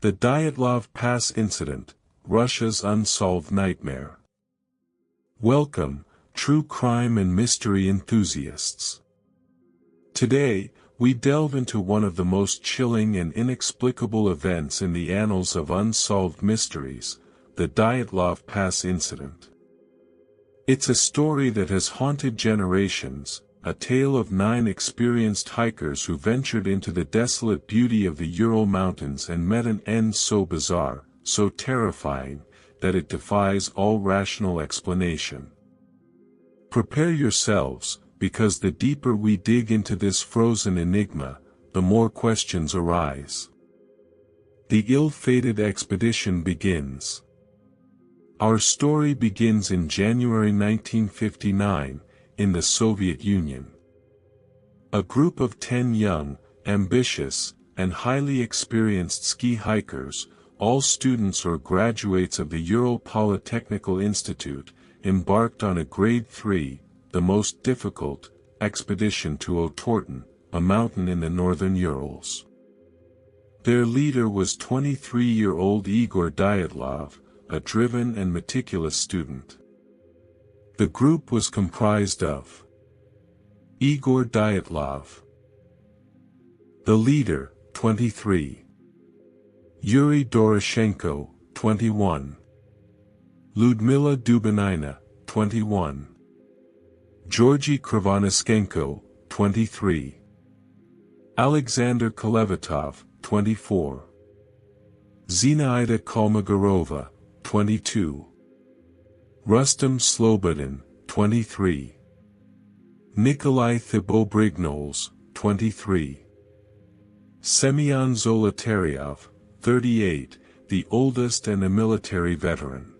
The Dyatlov Pass Incident, Russia's Unsolved Nightmare. Welcome, true crime and mystery enthusiasts. Today, we delve into one of the most chilling and inexplicable events in the annals of unsolved mysteries, the Dyatlov Pass Incident. It's a story that has haunted generations, a tale of 9 experienced hikers who ventured into the desolate beauty of the Ural Mountains and met an end so bizarre, so terrifying, that it defies all rational explanation. Prepare yourselves, because the deeper we dig into this frozen enigma, the more questions arise. The ill-fated expedition begins. Our story begins in January 1959, in the Soviet Union. A group of 10 young, ambitious, and highly experienced ski hikers, all students or graduates of the Ural Polytechnical Institute, embarked on a Grade 3, the most difficult, expedition to Otorten, a mountain in the northern Urals. Their leader was 23-year-old Igor Dyatlov, a driven and meticulous student. The group was comprised of Igor Dyatlov, the leader, 23. Yuri Doroshenko, 21. Ludmila Dubinina, 21. Georgy Krivonischenko, 23. Alexander Kolevatov, 24. Zinaida Kolmogorova, 22. Rustam Slobodin, 23. Nikolai Thibault-Brignoles, 23. Semyon Zolotaryov, 38, the oldest and a military veteran.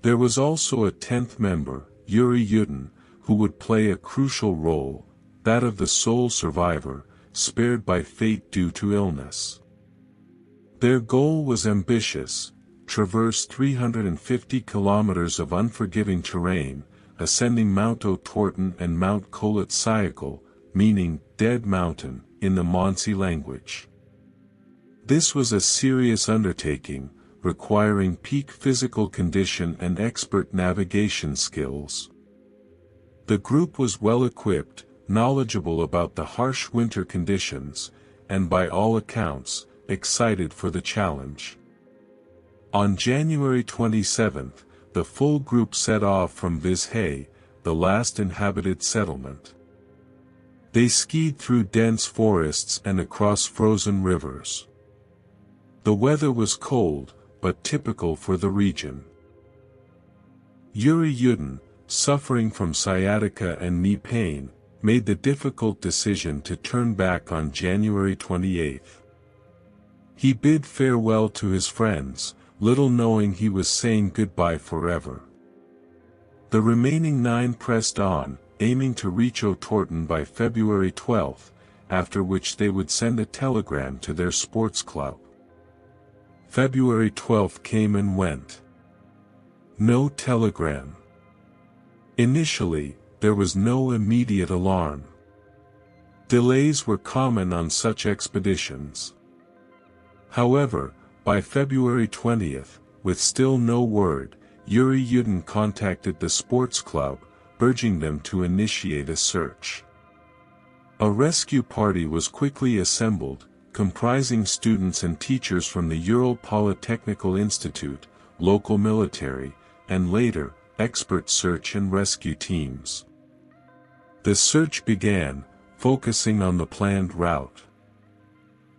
There was also a 10th member, Yuri Yudin, who would play a crucial role, that of the sole survivor, spared by fate due to illness. Their goal was ambitious: traverse 350 kilometers of unforgiving terrain, ascending Mount Otorten and Mount Kolet-Syakhl, meaning Dead Mountain, in the Mansi language. This was a serious undertaking, requiring peak physical condition and expert navigation skills. The group was well equipped, knowledgeable about the harsh winter conditions, and by all accounts, excited for the challenge. On January 27, the full group set off from Vizhay, the last inhabited settlement. They skied through dense forests and across frozen rivers. The weather was cold, but typical for the region. Yuri Yudin, suffering from sciatica and knee pain, made the difficult decision to turn back on January 28. He bid farewell to his friends, little knowing he was saying goodbye forever. The remaining 9 pressed on, aiming to reach Otorten by February 12, after which they would send a telegram to their sports club. February 12 came and went. No telegram. Initially, there was no immediate alarm. Delays were common on such expeditions. However, by February 20, with still no word, Yuri Yudin contacted the sports club, urging them to initiate a search. A rescue party was quickly assembled, comprising students and teachers from the Ural Polytechnical Institute, local military, and later, expert search and rescue teams. The search began, focusing on the planned route.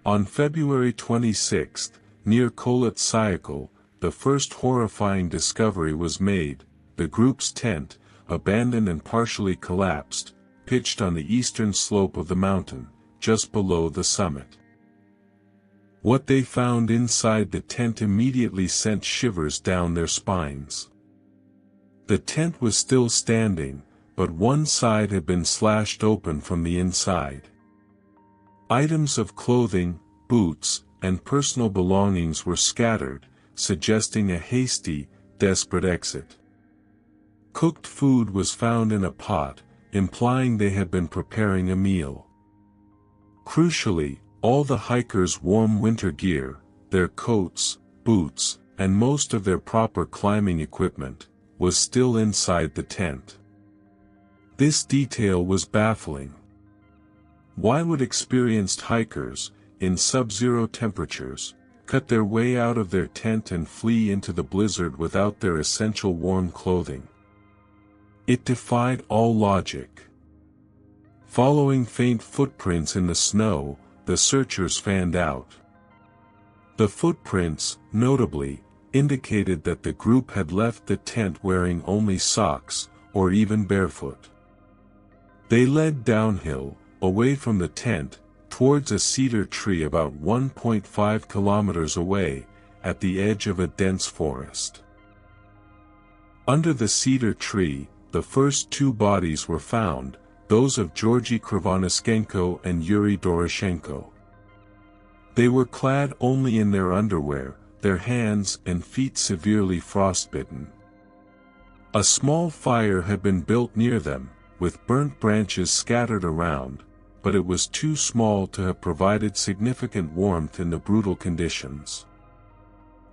On February 26, near Kolet-Syakhl, the first horrifying discovery was made: the group's tent, abandoned and partially collapsed, pitched on the eastern slope of the mountain, just below the summit. What they found inside the tent immediately sent shivers down their spines. The tent was still standing, but one side had been slashed open from the inside. Items of clothing, boots, and personal belongings were scattered, suggesting a hasty, desperate exit. Cooked food was found in a pot, implying they had been preparing a meal. Crucially, all the hikers' warm winter gear, their coats, boots, and most of their proper climbing equipment, was still inside the tent. This detail was baffling. Why would experienced hikers, in sub-zero temperatures, cut their way out of their tent and flee into the blizzard without their essential warm clothing? It defied all logic. Following faint footprints in the snow, the searchers fanned out. The footprints, notably, indicated that the group had left the tent wearing only socks, or even barefoot. They led downhill, away from the tent, towards a cedar tree about 1.5 kilometers away, at the edge of a dense forest. Under the cedar tree, the first two bodies were found, those of Georgy Krivonischenko and Yuri Doroshenko. They were clad only in their underwear, their hands and feet severely frostbitten. A small fire had been built near them, with burnt branches scattered around, but it was too small to have provided significant warmth in the brutal conditions.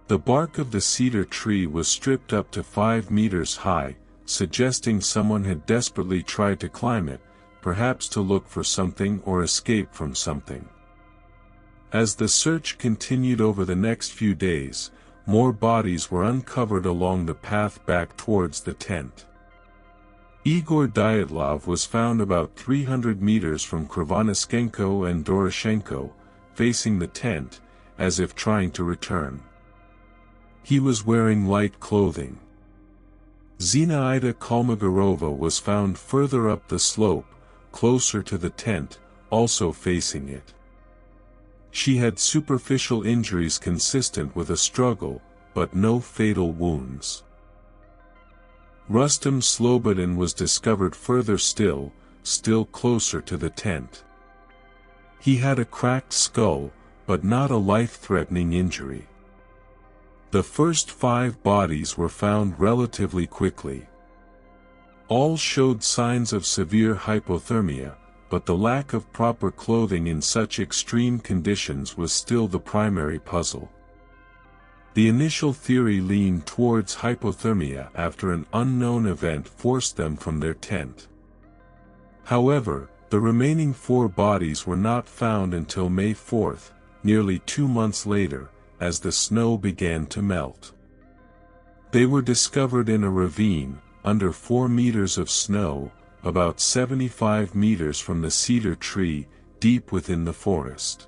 The bark of the cedar tree was stripped up to 5 meters high, suggesting someone had desperately tried to climb it, perhaps to look for something or escape from something. As the search continued over the next few days, more bodies were uncovered along the path back towards the tent. Igor Dyatlov was found about 300 meters from Krivonischenko and Doroshenko, facing the tent, as if trying to return. He was wearing light clothing. Zinaida Kolmogorova was found further up the slope, closer to the tent, also facing it. She had superficial injuries consistent with a struggle, but no fatal wounds. Rustam Slobodin was discovered further still closer to the tent. He had a cracked skull, but not a life-threatening injury. The first 5 bodies were found relatively quickly. All showed signs of severe hypothermia, but the lack of proper clothing in such extreme conditions was still the primary puzzle. The initial theory leaned towards hypothermia after an unknown event forced them from their tent. However, the remaining 4 bodies were not found until May 4, nearly 2 months later, as the snow began to melt. They were discovered in a ravine, under 4 meters of snow, about 75 meters from the cedar tree, deep within the forest.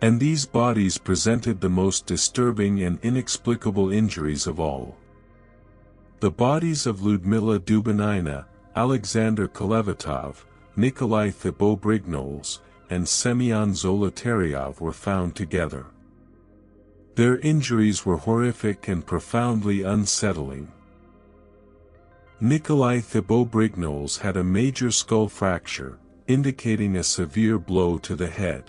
And these bodies presented the most disturbing and inexplicable injuries of all. The bodies of Lyudmila Dubinina, Alexander Kolevatov, Nikolai Thibault-Brignoles, and Semyon Zolotaryov were found together. Their injuries were horrific and profoundly unsettling. Nikolai Thibault-Brignoles had a major skull fracture, indicating a severe blow to the head.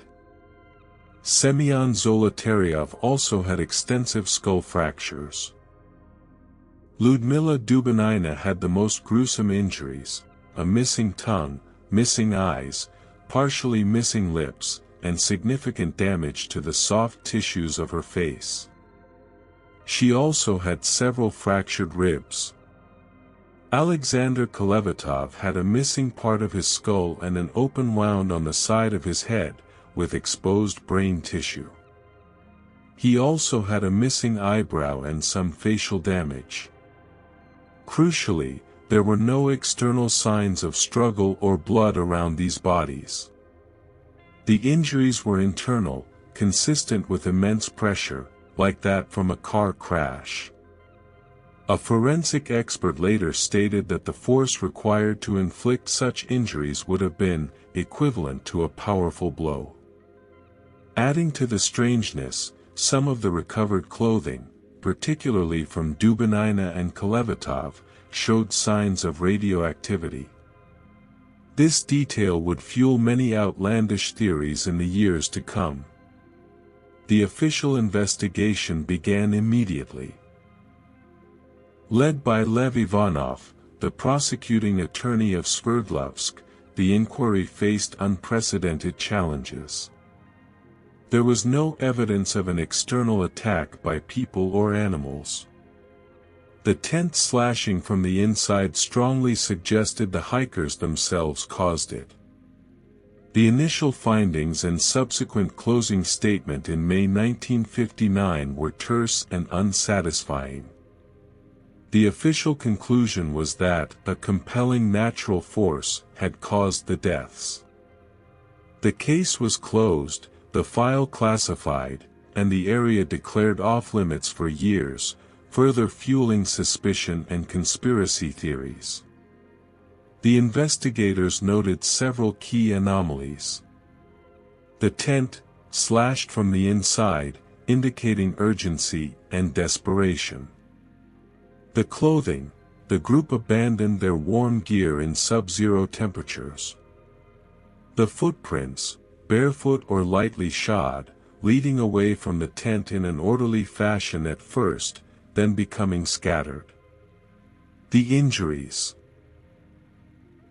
Semyon Zolotaryov also had extensive skull fractures. Lyudmila Dubinina had the most gruesome injuries: a missing tongue, missing eyes, partially missing lips, and significant damage to the soft tissues of her face. She also had several fractured ribs. Alexander Kolevatov had a missing part of his skull and an open wound on the side of his head, with exposed brain tissue. He also had a missing eyebrow and some facial damage. Crucially, there were no external signs of struggle or blood around these bodies. The injuries were internal, consistent with immense pressure, like that from a car crash. A forensic expert later stated that the force required to inflict such injuries would have been equivalent to a powerful blow. Adding to the strangeness, some of the recovered clothing, particularly from Dubinina and Kolevatov, showed signs of radioactivity. This detail would fuel many outlandish theories in the years to come. The official investigation began immediately. Led by Lev Ivanov, the prosecuting attorney of Sverdlovsk, the inquiry faced unprecedented challenges. There was no evidence of an external attack by people or animals. The tent slashing from the inside strongly suggested the hikers themselves caused it. The initial findings and subsequent closing statement in May 1959 were terse and unsatisfying. The official conclusion was that a compelling natural force had caused the deaths. The case was closed, the file classified, and the area declared off-limits for years, further fueling suspicion and conspiracy theories. The investigators noted several key anomalies. The tent, slashed from the inside, indicating urgency and desperation. The clothing, the group abandoned their warm gear in sub-zero temperatures. The footprints, barefoot or lightly shod, leading away from the tent in an orderly fashion at first, then becoming scattered. The injuries.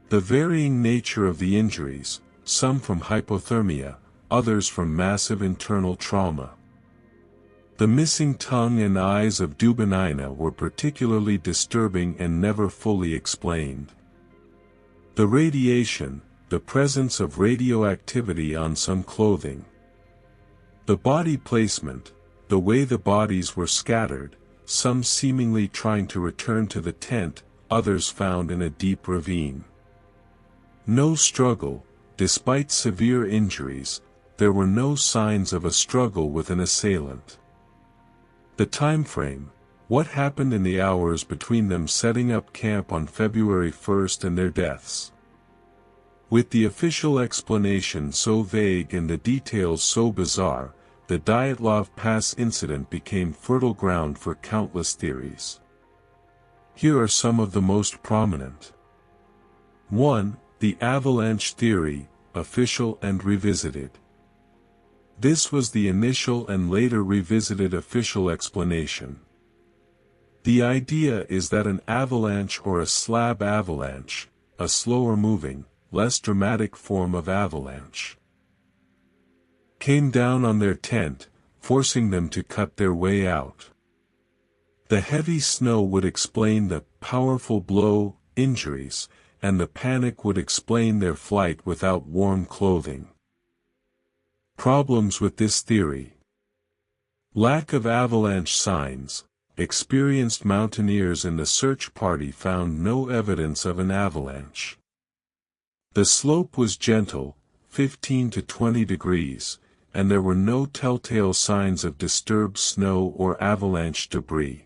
The varying nature of the injuries, some from hypothermia, others from massive internal trauma. The missing tongue and eyes of Dubinina were particularly disturbing and never fully explained. The radiation, the presence of radioactivity on some clothing. The body placement, the way the bodies were scattered, some seemingly trying to return to the tent, others found in a deep ravine. No struggle, despite severe injuries, there were no signs of a struggle with an assailant. The time frame, what happened in the hours between them setting up camp on February 1st and their deaths? With the official explanation so vague and the details so bizarre, the Dyatlov Pass incident became fertile ground for countless theories. Here are some of the most prominent. 1. The avalanche theory, official and revisited. This was the initial and later revisited official explanation. The idea is that an avalanche or a slab avalanche, a slower moving, less dramatic form of avalanche, came down on their tent, forcing them to cut their way out. The heavy snow would explain the powerful blow, injuries, and the panic would explain their flight without warm clothing. Problems with this theory. Lack of avalanche signs. Experienced mountaineers in the search party found no evidence of an avalanche. The slope was gentle, 15 to 20 degrees, and there were no telltale signs of disturbed snow or avalanche debris.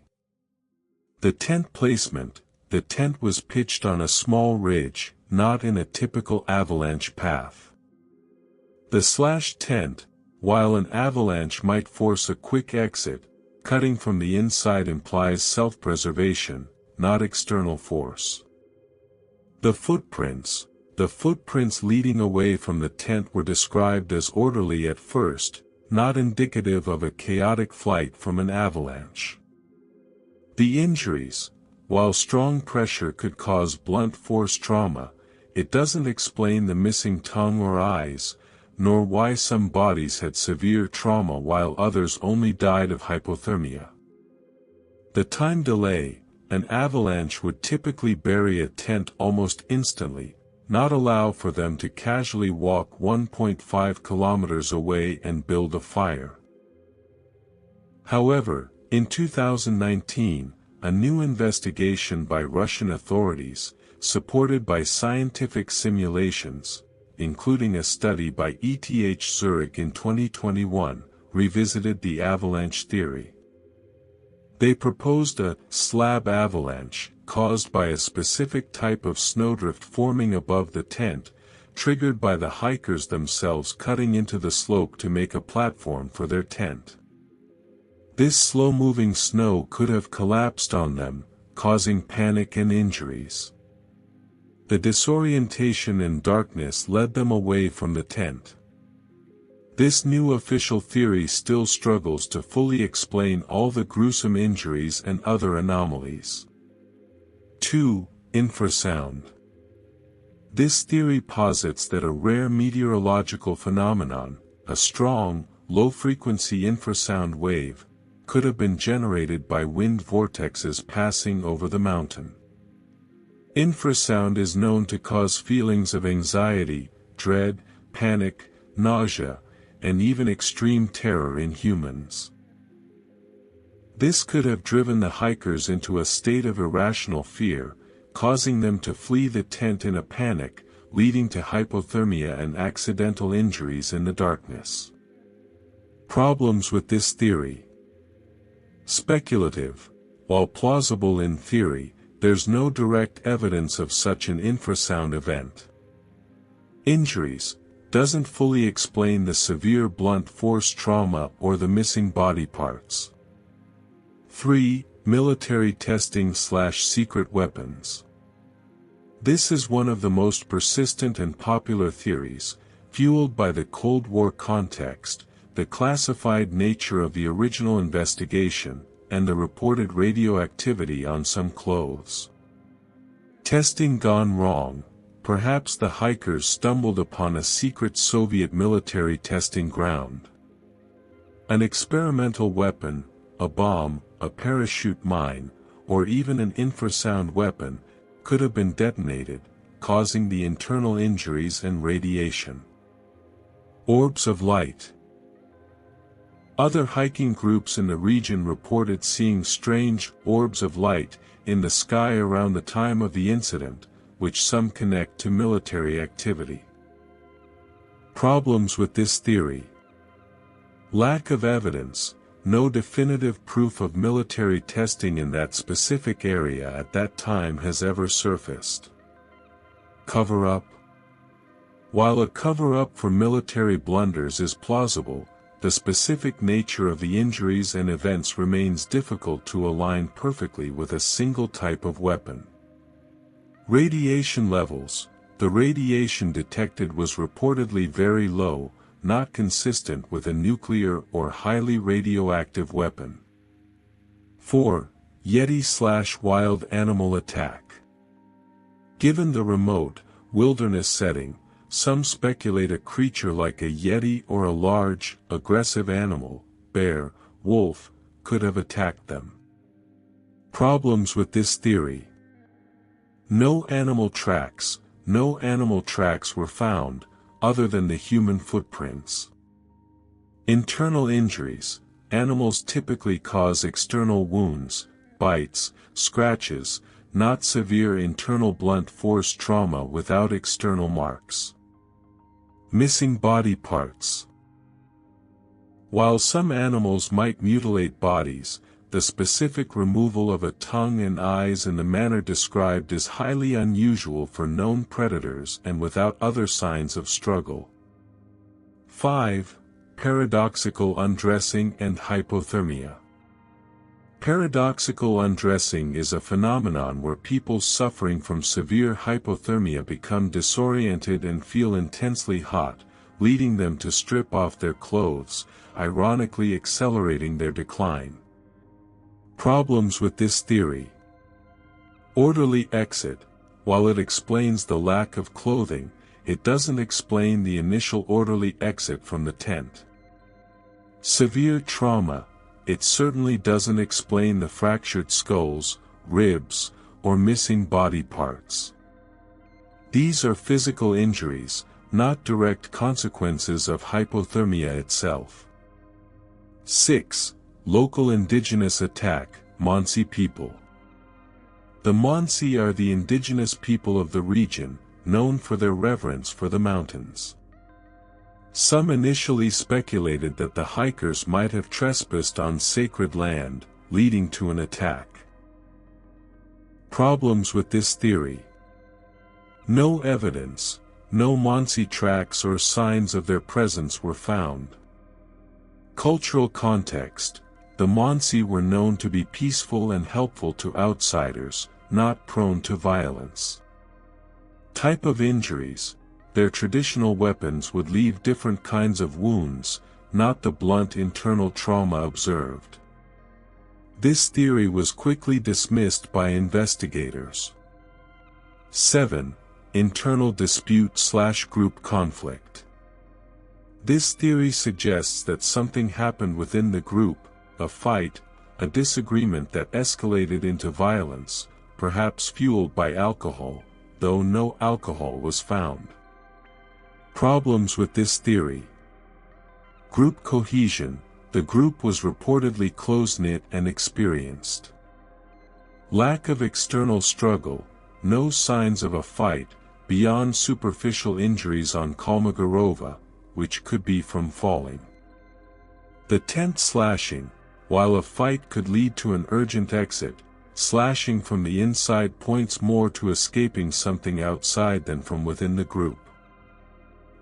The tent placement. The tent was pitched on a small ridge, not in a typical avalanche path. The slashed tent, while an avalanche might force a quick exit, cutting from the inside implies self-preservation, not external force. The footprints leading away from the tent were described as orderly at first, not indicative of a chaotic flight from an avalanche. The injuries, while strong pressure could cause blunt force trauma, it doesn't explain the missing tongue or eyes, nor why some bodies had severe trauma while others only died of hypothermia. The time delay. An avalanche would typically bury a tent almost instantly, not allow for them to casually walk 1.5 kilometers away and build a fire. However, in 2019, a new investigation by Russian authorities, supported by scientific simulations, including a study by ETH Zurich in 2021, revisited the avalanche theory. They proposed a slab avalanche, caused by a specific type of snowdrift forming above the tent, triggered by the hikers themselves cutting into the slope to make a platform for their tent. This slow-moving snow could have collapsed on them, causing panic and injuries. The disorientation and darkness led them away from the tent. This new official theory still struggles to fully explain all the gruesome injuries and other anomalies. 2. Infrasound. This theory posits that a rare meteorological phenomenon, a strong, low-frequency infrasound wave, could have been generated by wind vortexes passing over the mountain. Infrasound is known to cause feelings of anxiety, dread, panic, nausea, and even extreme terror in humans. This could have driven the hikers into a state of irrational fear, causing them to flee the tent in a panic, leading to hypothermia and accidental injuries in the darkness. Problems with this theory. Speculative. While plausible in theory, there's no direct evidence of such an infrasound event. Injuries. Doesn't fully explain the severe blunt force trauma or the missing body parts. 3. Military testing/secret weapons. This is one of the most persistent and popular theories, fueled by the Cold War context, the classified nature of the original investigation, and the reported radioactivity on some clothes. Testing gone wrong. Perhaps the hikers stumbled upon a secret Soviet military testing ground. An experimental weapon, a bomb, a parachute mine, or even an infrasound weapon, could have been detonated, causing the internal injuries and radiation. Orbs of light. Other hiking groups in the region reported seeing strange orbs of light in the sky around the time of the incident, which some connect to military activity. Problems with this theory. Lack of evidence. No definitive proof of military testing in that specific area at that time has ever surfaced. Cover-up. While a cover-up for military blunders is plausible, the specific nature of the injuries and events remains difficult to align perfectly with a single type of weapon. Radiation levels. The radiation detected was reportedly very low, not consistent with a nuclear or highly radioactive weapon. 4. Yeti/wild animal attack. Given the remote, wilderness setting, some speculate a creature like a yeti or a large, aggressive animal, bear, wolf, could have attacked them. Problems with this theory. No animal tracks were found, other than the human footprints. Internal injuries. Animals typically cause external wounds, bites, scratches, not severe internal blunt force trauma without external marks. Missing body parts. While some animals might mutilate bodies, the specific removal of a tongue and eyes in the manner described is highly unusual for known predators and without other signs of struggle. 5. Paradoxical undressing and hypothermia. Paradoxical undressing is a phenomenon where people suffering from severe hypothermia become disoriented and feel intensely hot, leading them to strip off their clothes, ironically accelerating their decline. Problems with this theory. Orderly exit. While it explains the lack of clothing, it doesn't explain the initial orderly exit from the tent. Severe trauma. It certainly doesn't explain the fractured skulls, ribs, or missing body parts. These are physical injuries, not direct consequences of hypothermia itself. 6. Local indigenous attack, Mansi people. The Mansi are the indigenous people of the region, known for their reverence for the mountains. Some initially speculated that the hikers might have trespassed on sacred land, leading to an attack. Problems with this theory. No evidence, no Mansi tracks or signs of their presence were found. Cultural context. The Mansi were known to be peaceful and helpful to outsiders, not prone to violence. Type of injuries. Their traditional weapons would leave different kinds of wounds, not the blunt internal trauma observed. This theory was quickly dismissed by investigators. 7. Internal dispute/group conflict. This theory suggests that something happened within the group, a fight, a disagreement that escalated into violence, perhaps fueled by alcohol, though no alcohol was found. Problems with this theory. Group cohesion. The group was reportedly close-knit and experienced. Lack of external struggle, no signs of a fight, beyond superficial injuries on Kolmogorova, which could be from falling. The tent slashing. While a fight could lead to an urgent exit, slashing from the inside points more to escaping something outside than from within the group.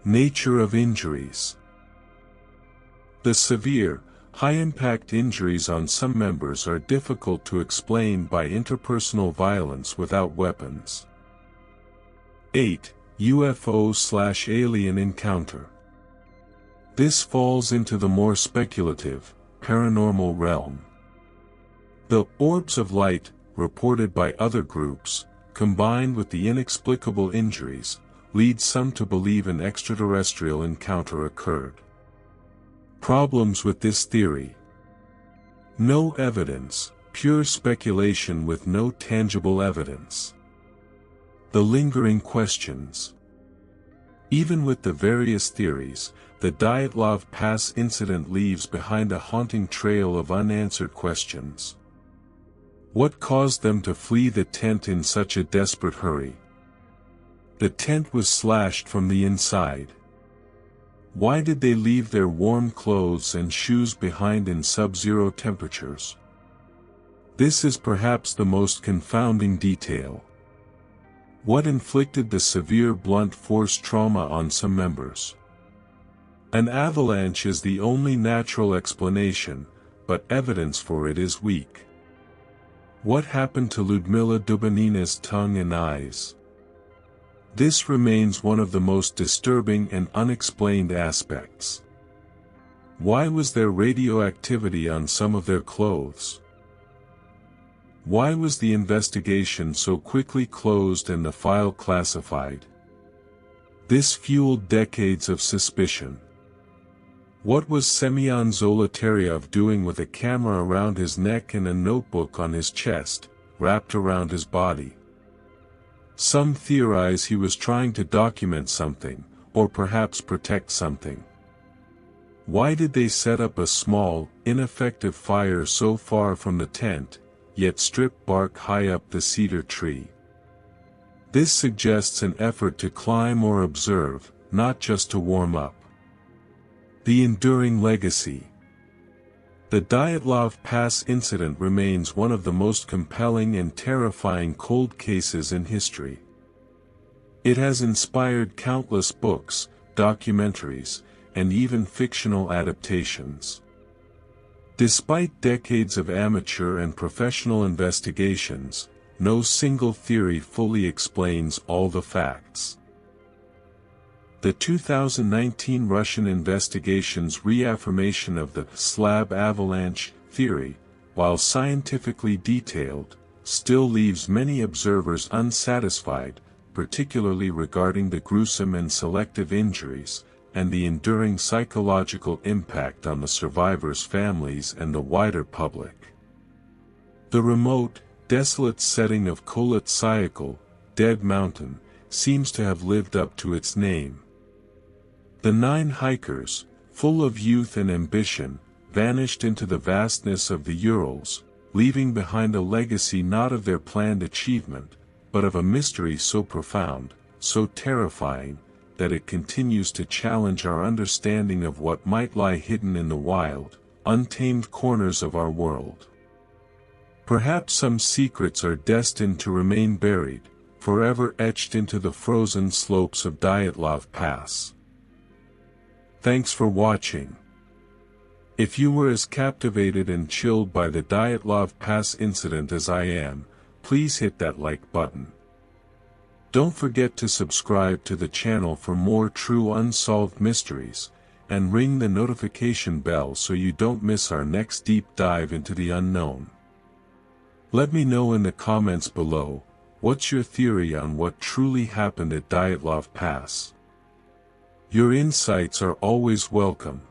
Nature of injuries. The severe, high-impact injuries on some members are difficult to explain by interpersonal violence without weapons. 8. UFO/alien encounter. This falls into the more speculative, paranormal realm. The orbs of light, reported by other groups, combined with the inexplicable injuries, lead some to believe an extraterrestrial encounter occurred. Problems with this theory. No evidence, pure speculation with no tangible evidence. The lingering questions. Even with the various theories, the Dyatlov Pass incident leaves behind a haunting trail of unanswered questions. What caused them to flee the tent in such a desperate hurry? The tent was slashed from the inside. Why did they leave their warm clothes and shoes behind in sub-zero temperatures? This is perhaps the most confounding detail. What inflicted the severe blunt force trauma on some members? An avalanche is the only natural explanation, but evidence for it is weak. What happened to Lyudmila Dubinina's tongue and eyes? This remains one of the most disturbing and unexplained aspects. Why was there radioactivity on some of their clothes? Why was the investigation so quickly closed and the file classified? This fueled decades of suspicion. What was Semyon Zolotaryov doing with a camera around his neck and a notebook on his chest, wrapped around his body? Some theorize he was trying to document something, or perhaps protect something. Why did they set up a small, ineffective fire so far from the tent, yet strip bark high up the cedar tree? This suggests an effort to climb or observe, not just to warm up. The enduring legacy. The Dyatlov Pass incident remains one of the most compelling and terrifying cold cases in history. It has inspired countless books, documentaries, and even fictional adaptations. Despite decades of amateur and professional investigations, no single theory fully explains all the facts. The 2019 Russian investigation's reaffirmation of the slab avalanche theory, while scientifically detailed, still leaves many observers unsatisfied, particularly regarding the gruesome and selective injuries, and the enduring psychological impact on the survivors' families and the wider public. The remote, desolate setting of Kholat Syakhl, Dead Mountain, seems to have lived up to its name. The 9 hikers, full of youth and ambition, vanished into the vastness of the Urals, leaving behind a legacy not of their planned achievement, but of a mystery so profound, so terrifying, that it continues to challenge our understanding of what might lie hidden in the wild, untamed corners of our world. Perhaps some secrets are destined to remain buried, forever etched into the frozen slopes of Dyatlov Pass. Thanks for watching. If you were as captivated and chilled by the Dyatlov Pass incident as I am, please hit that like button. Don't forget to subscribe to the channel for more true unsolved mysteries, and ring the notification bell so you don't miss our next deep dive into the unknown. Let me know in the comments below, what's your theory on what truly happened at Dyatlov Pass? Your insights are always welcome.